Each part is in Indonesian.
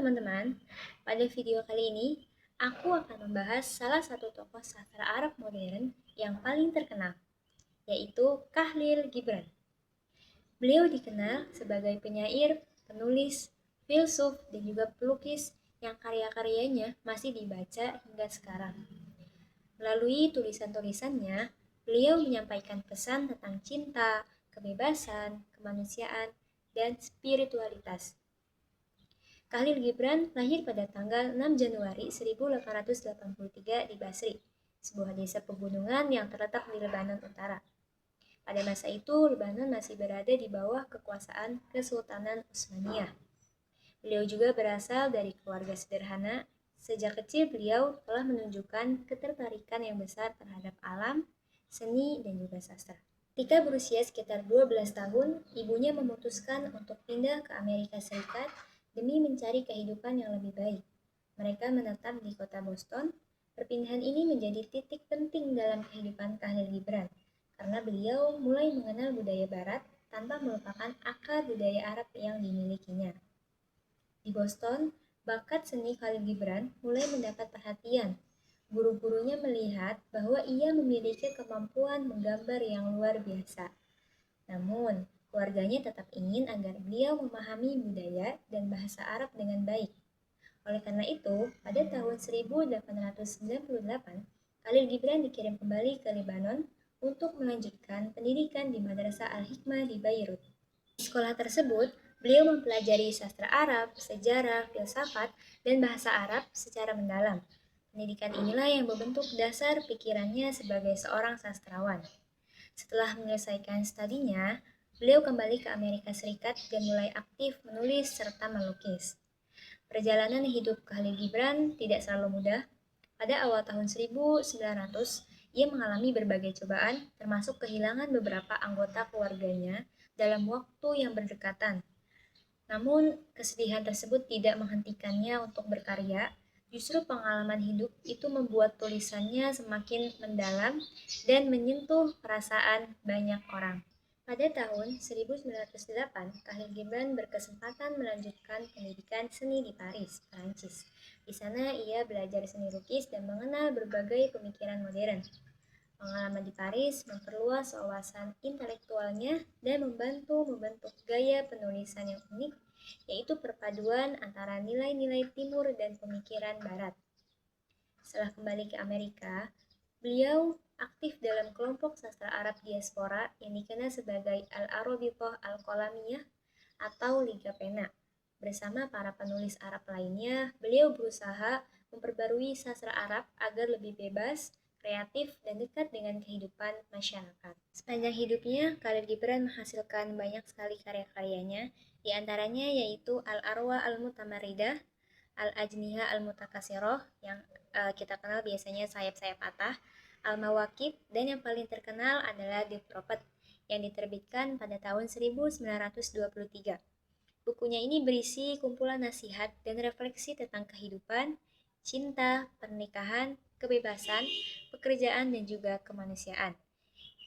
teman-teman, pada video kali ini aku akan membahas salah satu tokoh sastra Arab modern yang paling terkenal, yaitu Khalil Gibran. Beliau dikenal sebagai penyair, penulis, filsuf, dan juga pelukis yang karya-karyanya masih dibaca hingga sekarang. Melalui tulisan-tulisannya, beliau menyampaikan pesan tentang cinta, kebebasan, kemanusiaan, dan spiritualitas. Khalil Gibran lahir pada tanggal 6 Januari 1883 di Basri, sebuah desa pegunungan yang terletak di Lebanon Utara. Pada masa itu, Lebanon masih berada di bawah kekuasaan Kesultanan Utsmaniyah. Beliau juga berasal dari keluarga sederhana. Sejak kecil beliau telah menunjukkan ketertarikan yang besar terhadap alam, seni, dan juga sastra. Ketika berusia sekitar 12 tahun, ibunya memutuskan untuk pindah ke Amerika Serikat demi mencari kehidupan yang lebih baik. Mereka menetap di kota Boston. Perpindahan ini menjadi titik penting dalam kehidupan Khalil Gibran, karena beliau mulai mengenal budaya Barat tanpa melupakan akar budaya Arab yang dimilikinya. Di Boston, bakat seni Khalil Gibran mulai mendapat perhatian. Guru-gurunya melihat bahwa ia memiliki kemampuan menggambar yang luar biasa. Namun, keluarganya tetap ingin agar beliau memahami budaya dan bahasa Arab dengan baik. Oleh karena itu, pada tahun 1898, Khalil Gibran dikirim kembali ke Lebanon untuk melanjutkan pendidikan di Madrasah Al-Hikmah di Beirut. Di sekolah tersebut, beliau mempelajari sastra Arab, sejarah, filsafat, dan bahasa Arab secara mendalam. Pendidikan inilah yang membentuk dasar pikirannya sebagai seorang sastrawan. Setelah menyelesaikan studinya, beliau kembali ke Amerika Serikat dan mulai aktif menulis serta melukis. Perjalanan hidup Khalil Gibran tidak selalu mudah. Pada awal tahun 1900, ia mengalami berbagai cobaan, termasuk kehilangan beberapa anggota keluarganya dalam waktu yang berdekatan. Namun, kesedihan tersebut tidak menghentikannya untuk berkarya. Justru pengalaman hidup itu membuat tulisannya semakin mendalam dan menyentuh perasaan banyak orang. Pada tahun 1908, Khalil Gibran berkesempatan melanjutkan pendidikan seni di Paris, Prancis. Di sana ia belajar seni lukis dan mengenal berbagai pemikiran modern. Pengalaman di Paris memperluas wawasan intelektualnya dan membantu membentuk gaya penulisan yang unik, yaitu perpaduan antara nilai-nilai timur dan pemikiran barat. Setelah kembali ke Amerika, beliau aktif dalam kelompok sastra Arab diaspora yang dikenal sebagai Al-Arabithah Al-Qalamiyah atau Liga Pena. Bersama para penulis Arab lainnya, beliau berusaha memperbarui sastra Arab agar lebih bebas, kreatif, dan dekat dengan kehidupan masyarakat. Sepanjang hidupnya, Khalil Gibran menghasilkan banyak sekali karya-karyanya, di antaranya yaitu Al-Arwa Al-Mutamaridah, Al-Ajniha Al-Mutakasiroh yang kita kenal biasanya sayap-sayap patah, Al-Mawakib, dan yang paling terkenal adalah The Prophet yang diterbitkan pada tahun 1923. Bukunya ini berisi kumpulan nasihat dan refleksi tentang kehidupan, cinta, pernikahan, kebebasan, pekerjaan, dan juga kemanusiaan.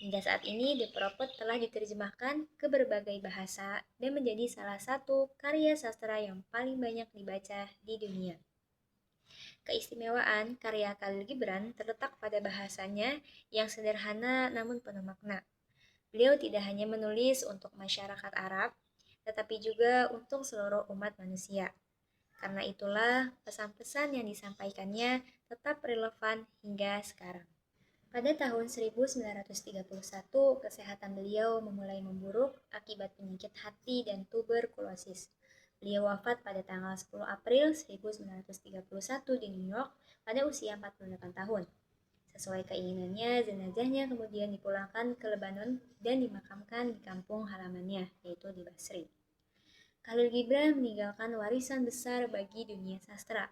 Hingga saat ini, The Prophet telah diterjemahkan ke berbagai bahasa dan menjadi salah satu karya sastra yang paling banyak dibaca di dunia. Keistimewaan karya Khalil Gibran terletak pada bahasanya yang sederhana namun penuh makna. Beliau tidak hanya menulis untuk masyarakat Arab, tetapi juga untuk seluruh umat manusia. Karena itulah pesan-pesan yang disampaikannya tetap relevan hingga sekarang. Pada tahun 1931, kesehatan beliau memulai memburuk akibat penyakit hati dan tuberkulosis. Beliau wafat pada tanggal 10 April 1931 di New York pada usia 48 tahun. Sesuai keinginannya, jenazahnya kemudian dipulangkan ke Lebanon dan dimakamkan di kampung halamannya, yaitu di Basri. Khalil Gibran meninggalkan warisan besar bagi dunia sastra.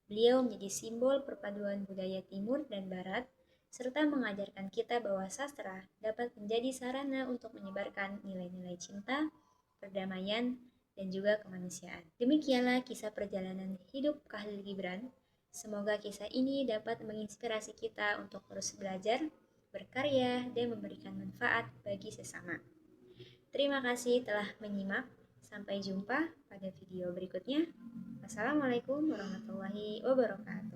Beliau menjadi simbol perpaduan budaya timur dan barat, serta mengajarkan kita bahwa sastra dapat menjadi sarana untuk menyebarkan nilai-nilai cinta, perdamaian, dan juga kemanusiaan. Demikianlah kisah perjalanan hidup Khalil Gibran. Semoga kisah ini dapat menginspirasi kita untuk terus belajar, berkarya, dan memberikan manfaat bagi sesama. Terima kasih telah menyimak. Sampai jumpa pada video berikutnya. Wassalamualaikum warahmatullahi wabarakatuh.